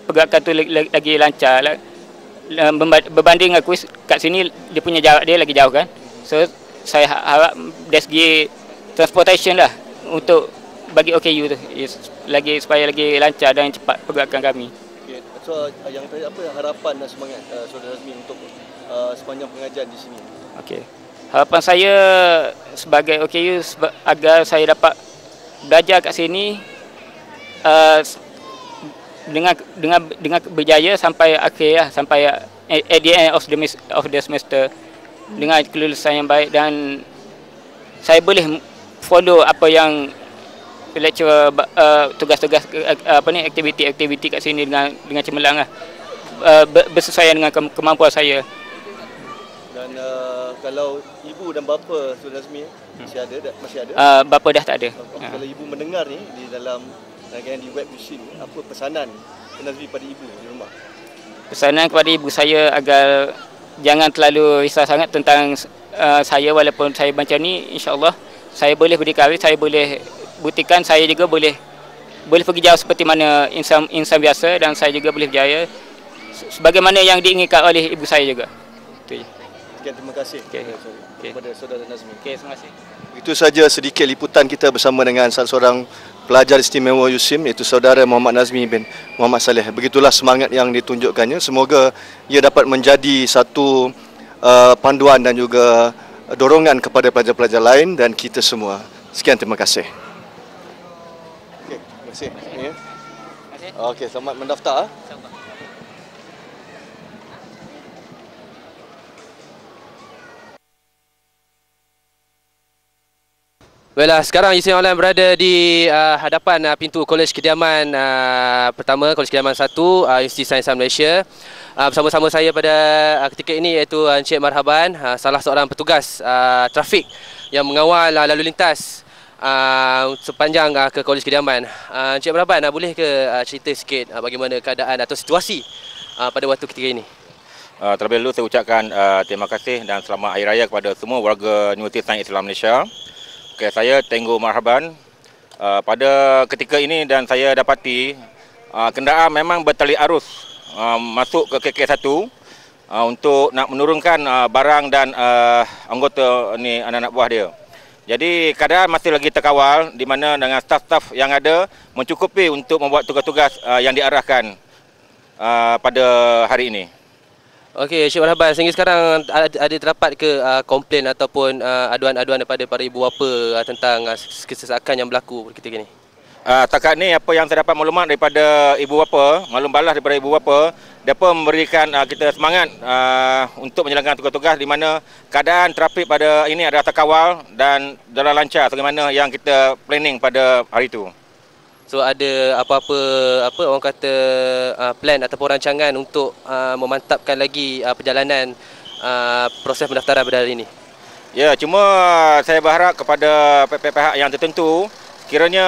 pergerakan tu lagi lancar. Berbanding dengan kuis kat sini dia punya jarak dia lagi jauh kan. So saya harap dari segi transportation lah untuk bagi OKU tu lagi supaya lagi lancar dan cepat pergerakan kami. Okay. So yang tadi apa harapan dan semangat saudara Nazmi untuk sepanjang pengajian di sini? Okey. Harapan saya sebagai OKU agar saya dapat belajar kat sini dengan berjaya sampai akhir lah, sampai at the end of the semester dengan kelulusan yang baik dan saya boleh follow apa yang lecturer tugas-tugas aktiviti kat sini dengan cemerlang lah, bersesuaian dengan kemampuan saya. Dan kalau ibu dan bapa saudara Nazmi masih ada? Bapa dah tak ada. Kalau ibu mendengar ni di dalam di web USIM, apa pesanan Nazmi pada ibu di rumah? Pesanan kepada ibu saya agar jangan terlalu risau sangat tentang saya walaupun saya macam ni. InsyaAllah saya boleh berdikari, saya boleh buktikan saya juga boleh pergi jauh seperti mana insan biasa dan saya juga boleh berjaya sebagaimana yang diinginkan oleh ibu saya juga. Itu je. Sekian, terima kasih kepada saudara Nazmi. Terima kasih. Itu saja sedikit liputan kita bersama dengan salah seorang pelajar istimewa USIM iaitu saudara Muhammad Nazmi bin Muhammad Saleh. Begitulah semangat yang ditunjukkannya. Semoga ia dapat menjadi satu panduan dan juga dorongan kepada pelajar-pelajar lain dan kita semua. Sekian, terima kasih. Okey, terima kasih. Okey, selamat mendaftar. Baiklah, sekarang USIM Online berada di hadapan pintu Kolej Kediaman pertama, Kolej Kediaman 1, Universiti Sains Malaysia. Bersama-sama saya pada ketika ini iaitu Encik Marhaban, salah seorang petugas trafik yang mengawal lalu lintas sepanjang ke Kolej Kediaman. Encik Marhaban, boleh ke cerita sikit bagaimana keadaan atau situasi pada waktu ketika ini? Terlebih dahulu saya ucapkan terima kasih dan selamat Hari Raya kepada semua warga Universiti Sains Islam Malaysia. Okay, saya Tengku Marhaban. Pada ketika ini dan saya dapati kenderaan memang bertali arus masuk ke KK1 untuk nak menurunkan barang dan anggota ni anak-anak buah dia. Jadi keadaan masih lagi terkawal di mana dengan staf-staf yang ada mencukupi untuk membuat tugas-tugas yang diarahkan pada hari ini. Okey, Encik Marhaban, sehingga sekarang ada terdapat ke komplain ataupun aduan-aduan daripada para ibu bapa tentang kesesakan yang berlaku ketika ini? Setakat ni apa yang saya dapat maklumat daripada ibu bapa, maklum balas daripada ibu bapa, mereka memberikan kita semangat untuk menjalankan tugas-tugas di mana keadaan trafik pada ini adalah terkawal dan jalan lancar sebagaimana yang kita planning pada hari itu. So ada apa-apa orang kata plan ataupun rancangan untuk memantapkan lagi perjalanan proses pendaftaran pada hari ini? Ya, cuma saya berharap kepada pihak-pihak yang tertentu kiranya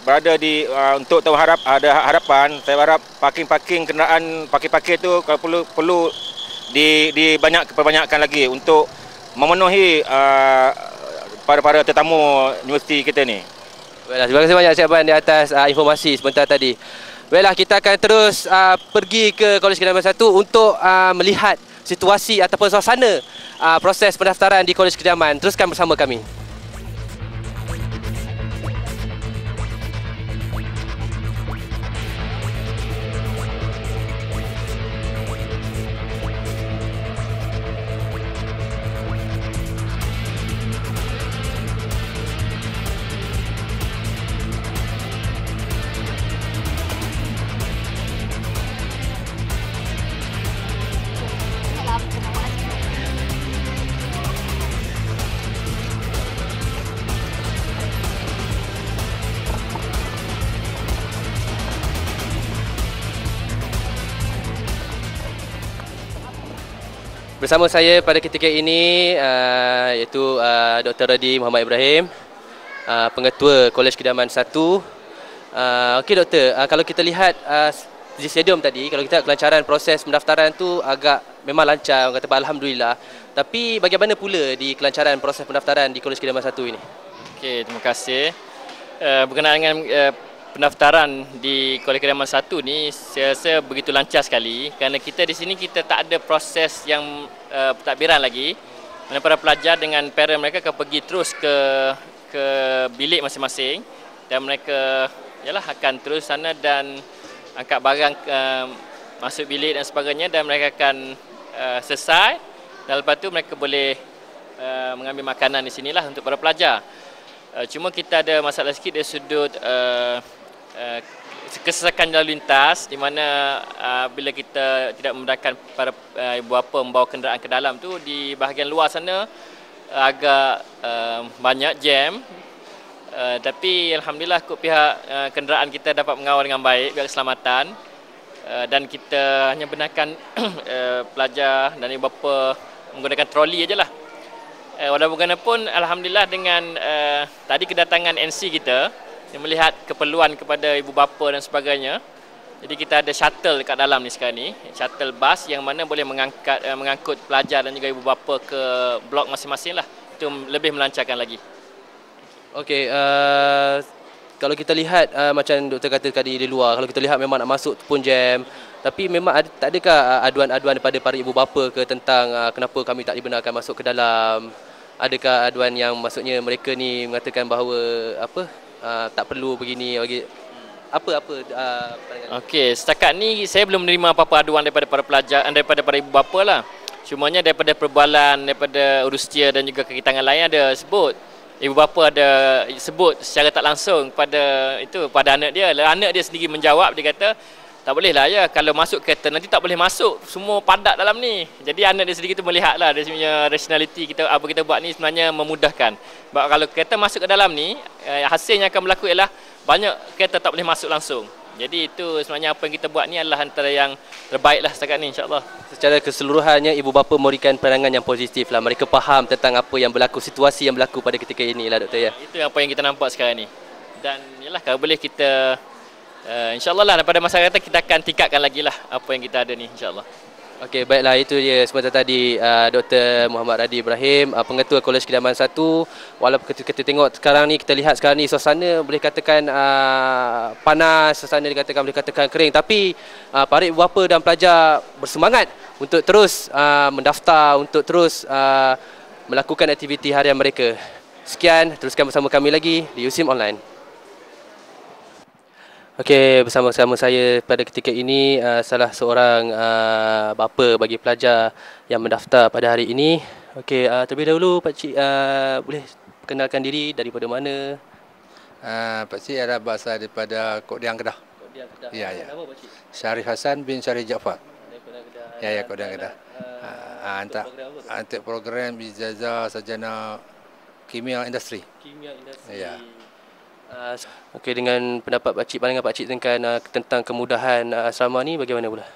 berada di untuk tahu ada harapan, saya harap parking kenderaan parking itu kalau perlu diperbanyakkan lagi untuk memenuhi para tetamu universiti kita ni. Baiklah, terima kasih banyak Encik Abang di atas informasi sebentar tadi. Baiklah, kita akan terus pergi ke Kolej Kedaman 1 untuk melihat situasi ataupun suasana proses pendaftaran di Kolej Kedaman. Teruskan bersama kami. Bersama saya pada ketika ini iaitu Dr. Radi Muhammad Ibrahim, Pengetua Kolej Kedaman 1. Okey Doktor, kalau kita lihat di stadium tadi, kalau kita kelancaran proses pendaftaran tu agak memang lancar, orang kata alhamdulillah. Tapi bagaimana pula di kelancaran proses pendaftaran di Kolej Kedaman 1 ini? Okey, terima kasih. Berkenaan dengan pendaftaran di Kolej Kedaman 1 ni saya rasa begitu lancar sekali kerana kita di sini kita tak ada proses yang pentadbiran lagi. Mana para pelajar dengan parent mereka akan pergi terus ke bilik masing-masing dan mereka akan terus sana dan angkat barang masuk bilik dan sebagainya dan mereka akan selesai dan lepas tu mereka boleh mengambil makanan di sinilah untuk para pelajar. Cuma kita ada masalah sikit dari sudut kesesakan lalu lintas di mana bila kita tidak memudahkan para ibu bapa membawa kenderaan ke dalam tu di bahagian luar sana agak banyak jam. Tapi alhamdulillah kot pihak kenderaan kita dapat mengawal dengan baik pihak keselamatan dan kita hanya benarkan pelajar dan ibu bapa menggunakan troli ajalah. Walaupun bagaimanapun alhamdulillah dengan tadi kedatangan NC kita yang melihat keperluan kepada ibu bapa dan sebagainya. Jadi kita ada shuttle dekat dalam ni sekarang ni, shuttle bus yang mana boleh mengangkut pelajar dan juga ibu bapa ke blok masing-masing lah. Itu lebih melancarkan lagi. Okey, kalau kita lihat macam doktor kata tadi di luar, kalau kita lihat memang nak masuk pun jam. Tapi memang tak adakah aduan-aduan daripada para ibu bapa ke tentang kenapa kami tak dibenarkan masuk ke dalam? Adakah aduan yang maksudnya mereka ni mengatakan bahawa tak perlu begini apa-apa Okey, setakat ni saya belum menerima apa-apa aduan daripada para pelajar daripada para ibu bapa lah. Cumanya daripada perbualan daripada urustia dan juga kakitangan lain ada sebut ibu bapa ada sebut secara tak langsung pada anak dia. Anak dia sendiri menjawab, dia kata tak boleh lah ya, kalau masuk kereta nanti tak boleh masuk, semua padat dalam ni. Jadi anak dia sendiri tu melihat lah dia punya rationality kita, apa kita buat ni sebenarnya memudahkan. Sebab kalau kereta masuk ke dalam ni, hasilnya akan berlaku ialah banyak kereta tak boleh masuk langsung. Jadi itu sebenarnya apa yang kita buat ni adalah antara yang terbaik lah setakat ni insyaAllah. Secara keseluruhannya ibu bapa memberikan pandangan yang positif lah. Mereka faham tentang apa yang berlaku, situasi yang berlaku pada ketika ini lah Doktor ya. Itu apa yang kita nampak sekarang ni. Dan yalah kalau boleh kita InsyaAllah lah daripada masyarakat kita akan tingkatkan lagi lah apa yang kita ada ni insyaAllah. Okey, baiklah, itu dia sebentar tadi Dr. Muhammad Radi Ibrahim, Pengetua Kolej Kedaman 1. Walaupun kita tengok sekarang ni, kita lihat sekarang ni suasana boleh katakan panas, suasana boleh katakan kering. Tapi para ibu bapa dan pelajar bersemangat untuk terus mendaftar, untuk terus melakukan aktiviti harian mereka. Sekian, teruskan bersama kami lagi di USIM Online. Okey, bersama-sama saya pada ketika ini salah seorang bapa bagi pelajar yang mendaftar pada hari ini. Okey, terlebih dahulu Pak Cik boleh perkenalkan diri, daripada mana? Pak Cik adalah bahasa daripada Kodiang Kedah. Kodiang Kedah. Ya, ya. Nama Pak Cik? Syarif Hasan bin Syarif Jaafar. Daripada Kedah. Ya, ya, Kodiang Kedah. Untuk program ijazah sarjana kimia industri. Kimia industri. Ya. Okey, dengan pendapat Pak Cik, pandangan Pak Cik tentang kemudahan asrama ni bagaimana pula?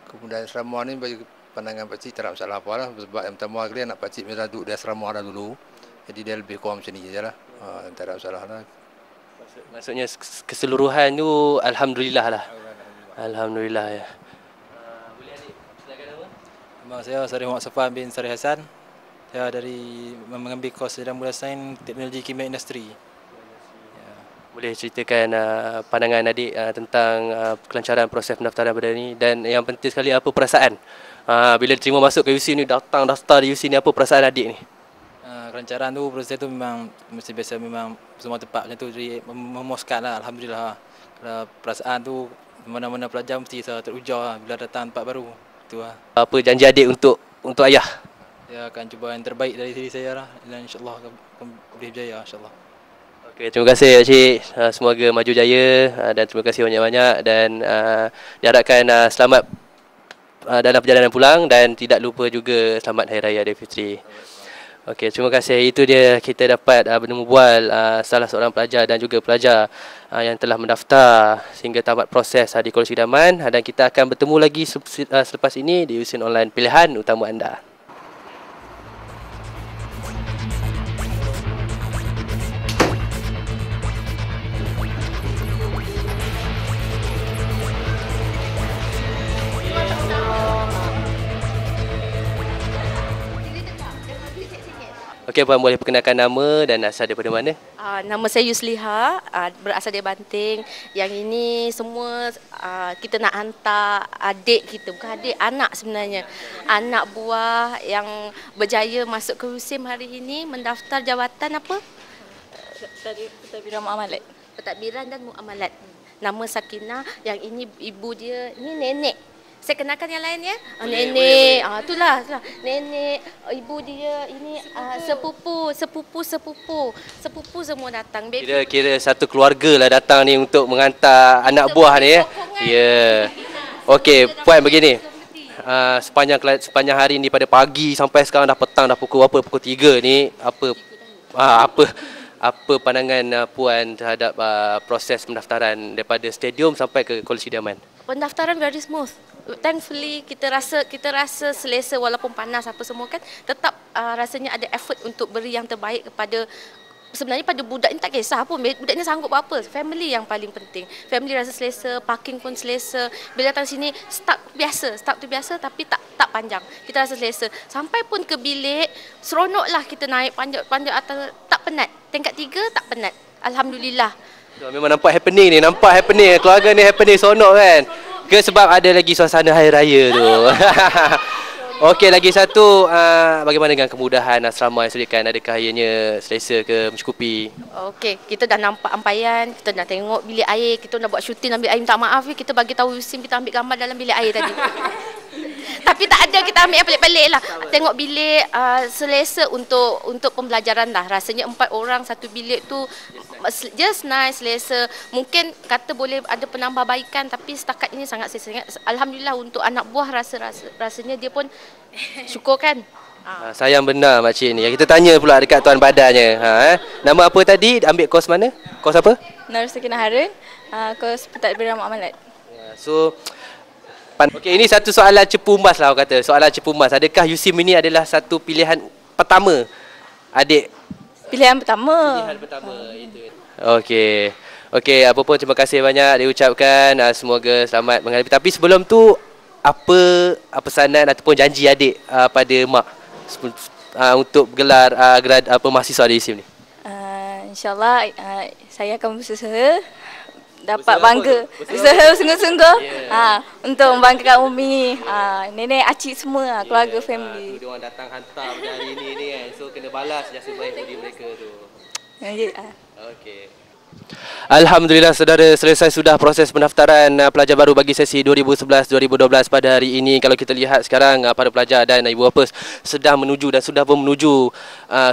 Kemudahan asrama ni bagi pandangan Pak Cik tak ada masalah apa lah. Sebab yang pertama kali anak Pak Cik mesti duduk di asrama dah dulu. Jadi dia lebih kurang macam ni je lah. Tak ada masalah lah. Maksudnya keseluruhan tu alhamdulillah lah. Alhamdulillah ya. Boleh adik silakan nama? Nama saya Sarif Muhammad Safan bin Sarif Hasan. Saya dari mengambil kos Sarjana Muda Sains Teknologi Kimia Industri. Boleh ceritakan pandangan adik tentang kelancaran proses pendaftaran pada ini, dan yang penting sekali apa perasaan bila terima masuk ke USIM ni, datang daftar di USIM ni, apa perasaan adik ni? Kelancaran tu, proses tu memang mesti biasa, memang semua tempat macam tu, jadi memuaskan lah, alhamdulillah. Kalau perasaan tu mana-mana pelajar mesti terujar bila datang tempat baru. Itulah. Apa janji adik untuk ayah? Saya akan cuba yang terbaik dari diri saya lah, dan insya-Allah akan boleh berjaya insya-Allah. Okay, terima kasih Cik. Semoga maju jaya dan terima kasih banyak-banyak, dan diharapkan selamat dalam perjalanan pulang, dan tidak lupa juga selamat Hari Raya Aidilfitri. Okey, terima kasih. Itu dia kita dapat bertemu bual salah seorang pelajar dan juga pelajar yang telah mendaftar sehingga tamat proses di Kolej Idaman, dan kita akan bertemu lagi selepas ini di USIN Online, pilihan utama anda. Okey, Puan boleh perkenalkan nama dan asal daripada mana? Nama saya Yusliha, berasal dari Banting. Yang ini semua kita nak hantar adik kita, bukan adik, anak sebenarnya. Anak buah yang berjaya masuk ke USIM hari ini, mendaftar jawatan apa? Pentadbiran Muamalat. Pentadbiran dan Muamalat. Nama Sakinah, yang ini ibu dia, ini nenek. Saya kenalkan yang lain ya. Nenek, itulah. Nenek, ibu dia, ini sepupu semua datang. Kira satu keluarga lah datang ni untuk mengantar anak buah ni ya. Ya. Okey, Puan begini. Sepanjang hari ni, pada pagi sampai sekarang dah petang, dah pukul berapa? Pukul 3 ni, apa pandangan Puan terhadap proses pendaftaran daripada stadium sampai ke Kolej Idaman? Pendaftaran very smooth. Thankfully kita rasa selesa, walaupun panas apa semua kan, tetap rasanya ada effort untuk beri yang terbaik kepada, sebenarnya pada budak ni tak kisah pun budak ni sanggup apa, family yang paling penting. Family rasa selesa, parking pun selesa. Bila datang sini start tu biasa tapi tak panjang. Kita rasa selesa. Sampai pun ke bilik, seronoklah kita naik panjat atas, tak penat. Tingkat 3 tak penat. Alhamdulillah. Memang nampak happening ni, keluarga ni happening, seronok kan? Ke sebab ada lagi suasana Hari Raya tu. Okey, lagi satu, bagaimana dengan kemudahan asrama yang disediakan? Adakah ianya selesa ke, mencukupi? Okey, kita dah nampak ampaian, kita dah tengok bilik air, kita dah buat syuting ambil air. Minta maaf kita bagi tahu USIM kita ambil gambar dalam bilik air tadi. Tapi tak ada, kita ambil yang pelik-pelik lah. Tengok bilik selesa untuk pembelajaran lah. Rasanya 4 orang satu bilik tu just nice, selesa. Mungkin kata boleh ada penambahbaikan, tapi setakat ini sangat selesa. Alhamdulillah untuk anak buah rasanya dia pun syukur kan. Sayang benar makcik ni. Kita tanya pula dekat tuan badannya. Nama apa tadi? Ambil kos mana? Kos apa? Nur Sakinah Harun, kos Pentadbiran Muamalat. So, okey, ini satu soalan cepu mas lah, orang kata. Soalan cepu mas. Adakah USIM ini adalah satu pilihan pertama adik? Pilihan pertama, itu. Okey. Okey, apa pun terima kasih banyak diucapkan. Semoga selamat menghadapi. Tapi sebelum tu, apa pesanan ataupun janji adik pada mak untuk gelar mahasiswa di USIM ni? InsyaAllah saya akan berusaha dapat bangga, usaha sungguh-sungguh untuk membanggakan Umi, nenek, acik semua, keluarga, family. Dia orang datang hantar pada hari ini kan, so kena balas jasa baik bagi mereka tu. Okey. Alhamdulillah saudara, selesai sudah proses pendaftaran pelajar baru bagi sesi 2011-2012 pada hari ini. Kalau kita lihat sekarang para pelajar dan ibu bapa sedang menuju dan sudah pun menuju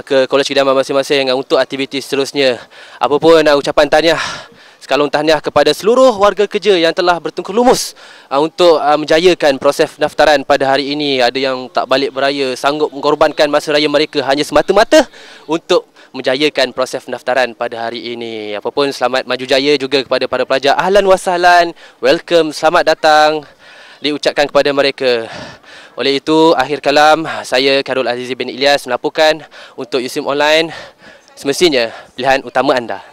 ke Kolej Idaman masing-masing untuk aktiviti seterusnya. Apapun ucapan tahniah, sekalung tahniah kepada seluruh warga kerja yang telah bertengkur lumus untuk menjayakan proses pendaftaran pada hari ini. Ada yang tak balik beraya, sanggup mengorbankan masa raya mereka hanya semata-mata untuk menjayakan proses pendaftaran pada hari ini. Apapun, selamat maju jaya juga kepada para pelajar. Ahlan wa sahlan, welcome, selamat datang diucapkan kepada mereka. Oleh itu, akhir kalam, saya Khairul Azizi bin Ilyas melaporkan untuk USIM Online, semestinya pilihan utama anda.